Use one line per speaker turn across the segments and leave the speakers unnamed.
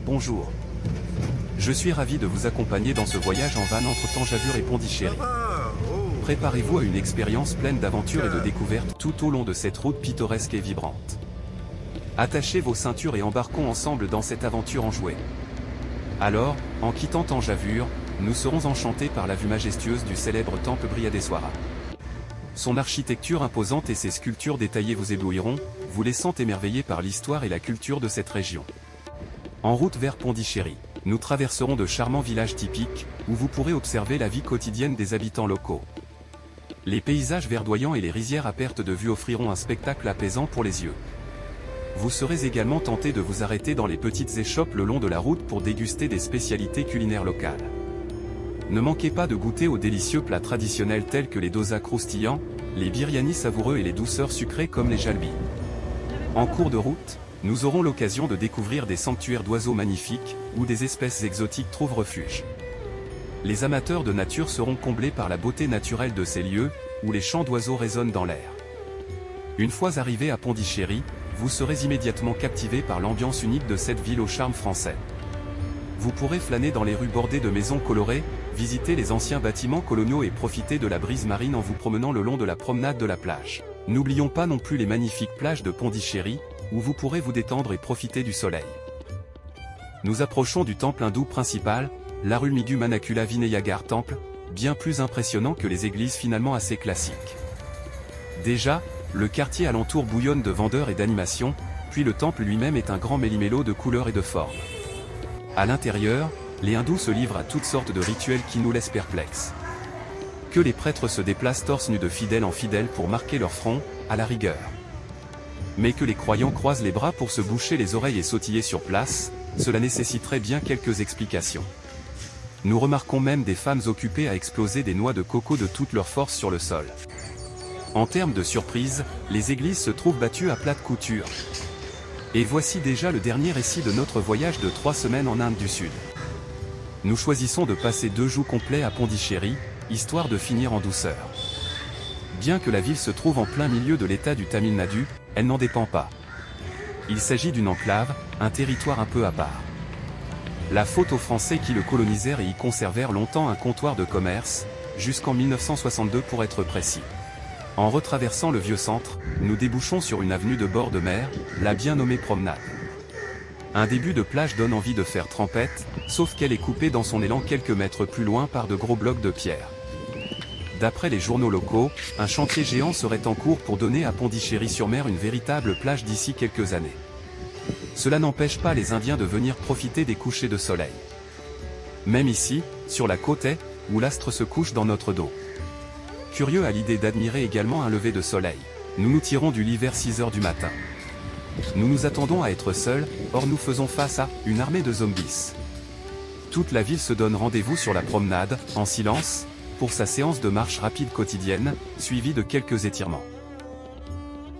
Bonjour. Je suis ravi de vous accompagner dans ce voyage en van entre Tanjavur et Pondichéry. Préparez-vous à une expérience pleine d'aventures et de découvertes tout au long de cette route pittoresque et vibrante. Attachez vos ceintures et embarquons ensemble dans cette aventure enjouée. Alors, en quittant Tanjavur, nous serons enchantés par la vue majestueuse du célèbre temple Brihadeswara. Son architecture imposante et ses sculptures détaillées vous éblouiront, vous laissant émerveillés par l'histoire et la culture de cette région. En route vers Pondichéry, nous traverserons de charmants villages typiques, où vous pourrez observer la vie quotidienne des habitants locaux. Les paysages verdoyants et les rizières à perte de vue offriront un spectacle apaisant pour les yeux. Vous serez également tenté de vous arrêter dans les petites échoppes le long de la route pour déguster des spécialités culinaires locales. Ne manquez pas de goûter aux délicieux plats traditionnels tels que les dosas croustillants, les biryanis savoureux et les douceurs sucrées comme les jalbis. En cours de route, nous aurons l'occasion de découvrir des sanctuaires d'oiseaux magnifiques, où des espèces exotiques trouvent refuge. Les amateurs de nature seront comblés par la beauté naturelle de ces lieux, où les chants d'oiseaux résonnent dans l'air. Une fois arrivés à Pondichéry, vous serez immédiatement captivés par l'ambiance unique de cette ville au charme français. Vous pourrez flâner dans les rues bordées de maisons colorées, visiter les anciens bâtiments coloniaux et profiter de la brise marine en vous promenant le long de la promenade de la plage. N'oublions pas non plus les magnifiques plages de Pondichéry, où vous pourrez vous détendre et profiter du soleil. Nous approchons du temple hindou principal, l'Arulmigu Manakula Vinayagar Temple, bien plus impressionnant que les églises finalement assez classiques. Déjà, le quartier alentour bouillonne de vendeurs et d'animations, puis le temple lui-même est un grand méli-mélo de couleurs et de formes. À l'intérieur, les hindous se livrent à toutes sortes de rituels qui nous laissent perplexes. Que les prêtres se déplacent torse nu de fidèle en fidèle pour marquer leur front, à la rigueur. Mais que les croyants croisent les bras pour se boucher les oreilles et sautiller sur place, cela nécessiterait bien quelques explications. Nous remarquons même des femmes occupées à exploser des noix de coco de toute leur force sur le sol. En termes de surprise, les églises se trouvent battues à plate couture. Et voici déjà le dernier récit de notre voyage de 3 semaines en Inde du Sud. Nous choisissons de passer 2 jours complets à Pondichéry, histoire de finir en douceur. Bien que la ville se trouve en plein milieu de l'état du Tamil Nadu, elle n'en dépend pas. Il s'agit d'une enclave, un territoire un peu à part. La faute aux Français qui le colonisèrent et y conservèrent longtemps un comptoir de commerce, jusqu'en 1962 pour être précis. En retraversant le vieux centre, nous débouchons sur une avenue de bord de mer, la bien nommée promenade. Un début de plage donne envie de faire trempette, sauf qu'elle est coupée dans son élan quelques mètres plus loin par de gros blocs de pierre. D'après les journaux locaux, un chantier géant serait en cours pour donner à Pondichéry-sur-Mer une véritable plage d'ici quelques années. Cela n'empêche pas les Indiens de venir profiter des couchers de soleil. Même ici, sur la côte est, où l'astre se couche dans notre dos. Curieux à l'idée d'admirer également un lever de soleil, nous nous tirons du lit vers 6 heures du matin. Nous nous attendons à être seuls, or nous faisons face à une armée de zombies. Toute la ville se donne rendez-vous sur la promenade, en silence, pour sa séance de marche rapide quotidienne, suivie de quelques étirements.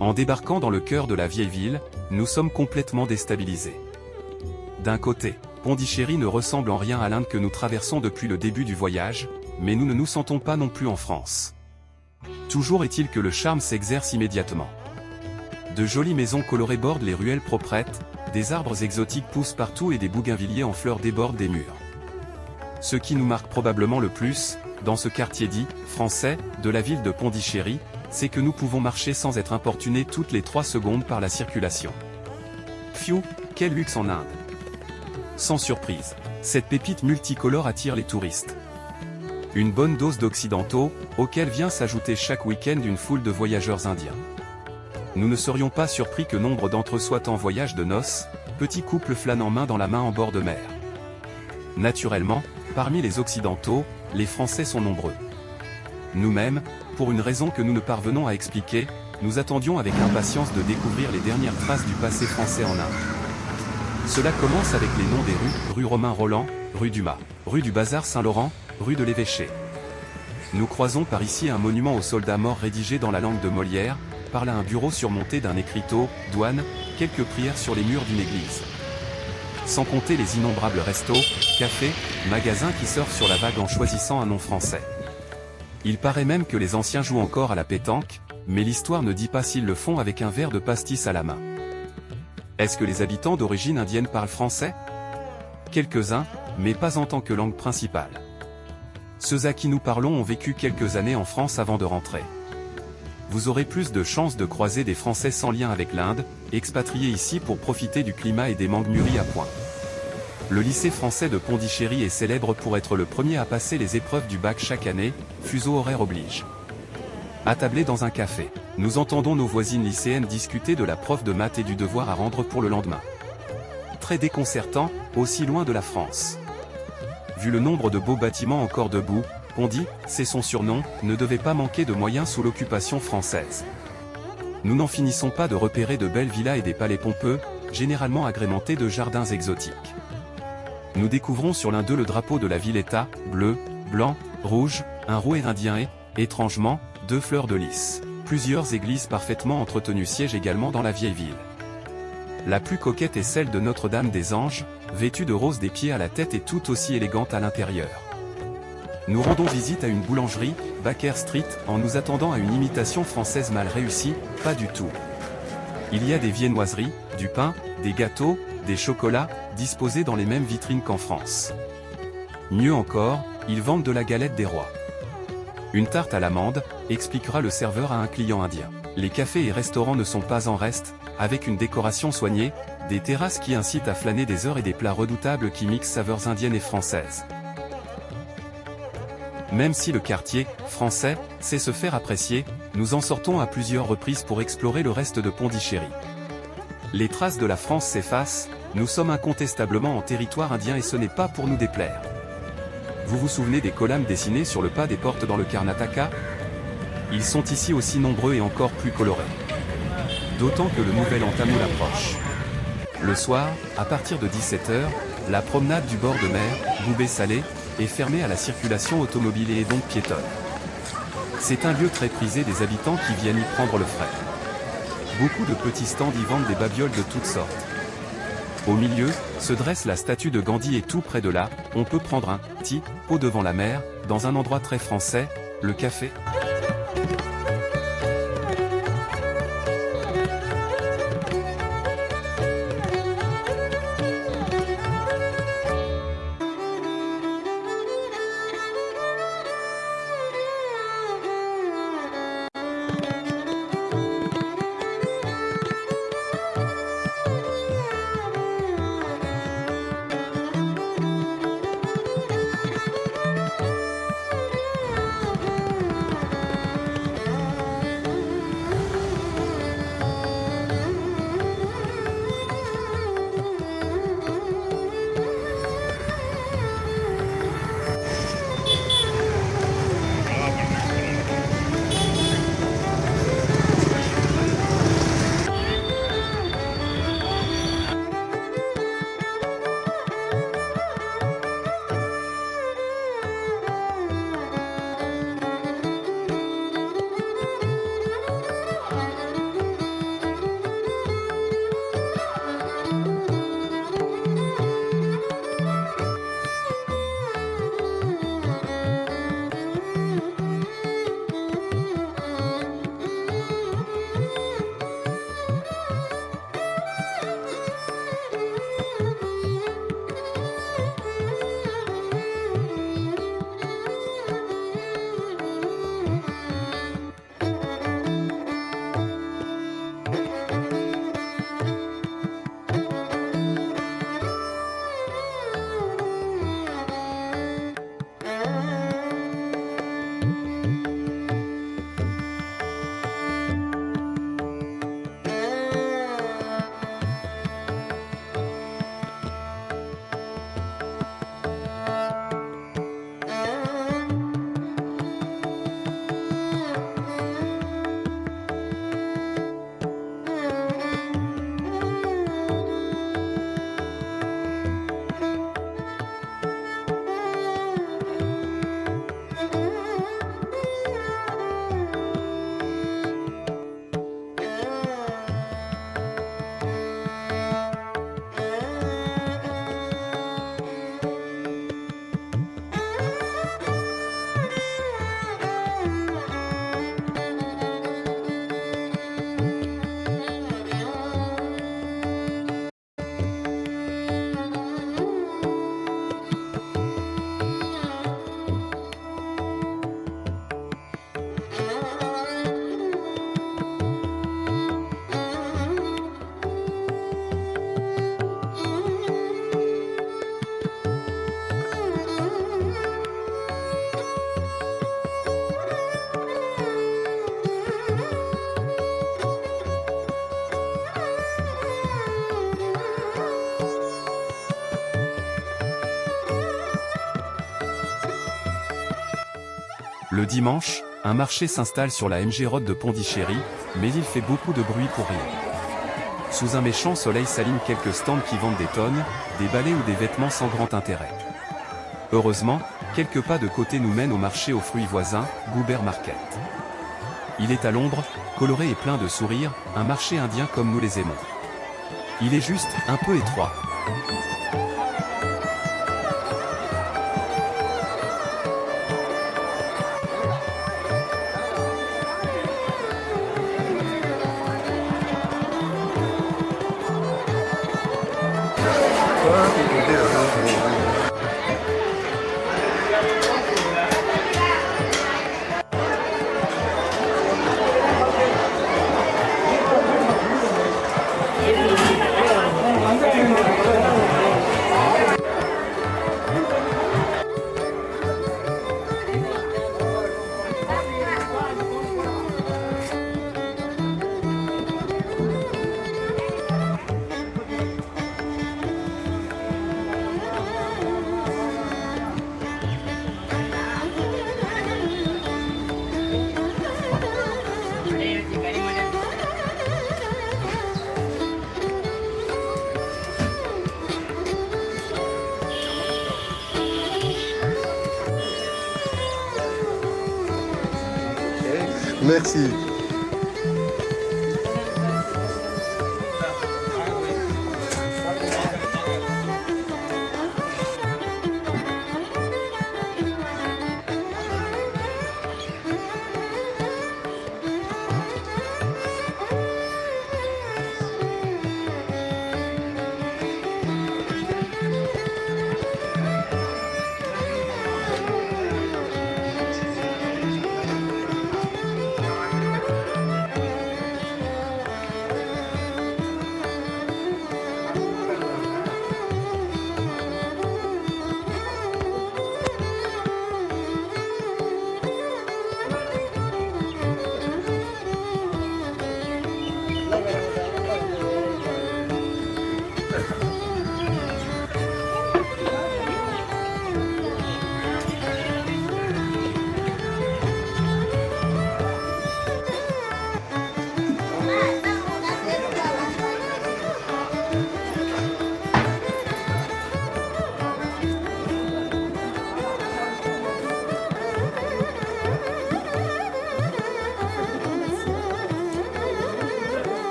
En débarquant dans le cœur de la vieille ville, nous sommes complètement déstabilisés. D'un côté, Pondichéry ne ressemble en rien à l'Inde que nous traversons depuis le début du voyage, mais nous ne nous sentons pas non plus en France. Toujours est-il que le charme s'exerce immédiatement. De jolies maisons colorées bordent les ruelles proprettes, des arbres exotiques poussent partout et des bougainvilliers en fleurs débordent des murs. Ce qui nous marque probablement le plus, dans ce quartier dit « français » de la ville de Pondichéry, c'est que nous pouvons marcher sans être importunés toutes les 3 secondes par la circulation. Pfiou, quel luxe en Inde! Sans surprise, cette pépite multicolore attire les touristes. Une bonne dose d'occidentaux, auquel vient s'ajouter chaque week-end une foule de voyageurs indiens. Nous ne serions pas surpris que nombre d'entre eux soient en voyage de noces, petits couples flânant main dans la main en bord de mer. Naturellement, parmi les occidentaux, les Français sont nombreux. Nous-mêmes, pour une raison que nous ne parvenons à expliquer, nous attendions avec impatience de découvrir les dernières traces du passé français en Inde. Cela commence avec les noms des rues, rue Romain Roland, rue Dumas, rue du Bazar Saint-Laurent, rue de l'Évêché. Nous croisons par ici un monument aux soldats morts rédigé dans la langue de Molière, par là un bureau surmonté d'un écriteau, douane, quelques prières sur les murs d'une église. Sans compter les innombrables restos, cafés, magasins qui surfent sur la vague en choisissant un nom français. Il paraît même que les anciens jouent encore à la pétanque, mais l'histoire ne dit pas s'ils le font avec un verre de pastis à la main. Est-ce que les habitants d'origine indienne parlent français? Quelques-uns, mais pas en tant que langue principale. Ceux à qui nous parlons ont vécu quelques années en France avant de rentrer. Vous aurez plus de chances de croiser des Français sans lien avec l'Inde, expatriés ici pour profiter du climat et des mangues mûries à point. Le lycée français de Pondichéry est célèbre pour être le premier à passer les épreuves du bac chaque année, fuseau horaire oblige. Attablés dans un café, nous entendons nos voisines lycéennes discuter de la prof de maths et du devoir à rendre pour le lendemain. Très déconcertant, aussi loin de la France. Vu le nombre de beaux bâtiments encore debout, Pondy, c'est son surnom, ne devait pas manquer de moyens sous l'occupation française. Nous n'en finissons pas de repérer de belles villas et des palais pompeux, généralement agrémentés de jardins exotiques. Nous découvrons sur l'un d'eux le drapeau de la ville-État, bleu, blanc, rouge, un rouet indien et, étrangement, 2 fleurs de lys. Plusieurs églises parfaitement entretenues siègent également dans la vieille ville. La plus coquette est celle de Notre-Dame-des-Anges, vêtue de rose des pieds à la tête et tout aussi élégante à l'intérieur. Nous rendons visite à une boulangerie, Baker Street, en nous attendant à une imitation française mal réussie, pas du tout. Il y a des viennoiseries, du pain, des gâteaux, des chocolats, disposés dans les mêmes vitrines qu'en France. Mieux encore, ils vendent de la galette des rois. Une tarte à l'amande, expliquera le serveur à un client indien. Les cafés et restaurants ne sont pas en reste, avec une décoration soignée, des terrasses qui incitent à flâner des heures et des plats redoutables qui mixent saveurs indiennes et françaises. Même si le quartier, français, sait se faire apprécier, nous en sortons à plusieurs reprises pour explorer le reste de Pondichéry. Les traces de la France s'effacent, nous sommes incontestablement en territoire indien et ce n'est pas pour nous déplaire. Vous vous souvenez des kolam dessinés sur le pas des portes dans le Karnataka? Ils sont ici aussi nombreux et encore plus colorés. D'autant que le nouvel an tamoul approche. Le soir, à partir de 17 h, la promenade du bord de mer, Boubé-Salé, est fermée à la circulation automobile et est donc piétonne. C'est un lieu très prisé des habitants qui viennent y prendre le frais. Beaucoup de petits stands y vendent des babioles de toutes sortes. Au milieu, se dresse la statue de Gandhi et tout près de là, on peut prendre un petit pot devant la mer, dans un endroit très français, le café. Le dimanche, un marché s'installe sur la MG Road de Pondichéry, mais il fait beaucoup de bruit pour rien. Sous un méchant soleil s'alignent quelques stands qui vendent des tonnes, des balais ou des vêtements sans grand intérêt. Heureusement, quelques pas de côté nous mènent au marché aux fruits voisins, Goubert Market. Il est à l'ombre, coloré et plein de sourires, un marché indien comme nous les aimons. Il est juste un peu étroit.
Merci.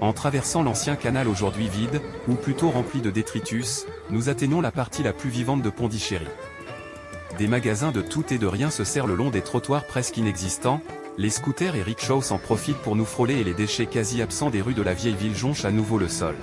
En traversant l'ancien canal aujourd'hui vide, ou plutôt rempli de détritus, nous atteignons la partie la plus vivante de Pondichéry. Des magasins de tout et de rien se serrent le long des trottoirs presque inexistants, les scooters et rickshaws en profitent pour nous frôler et les déchets quasi absents des rues de la vieille ville jonchent à nouveau le sol.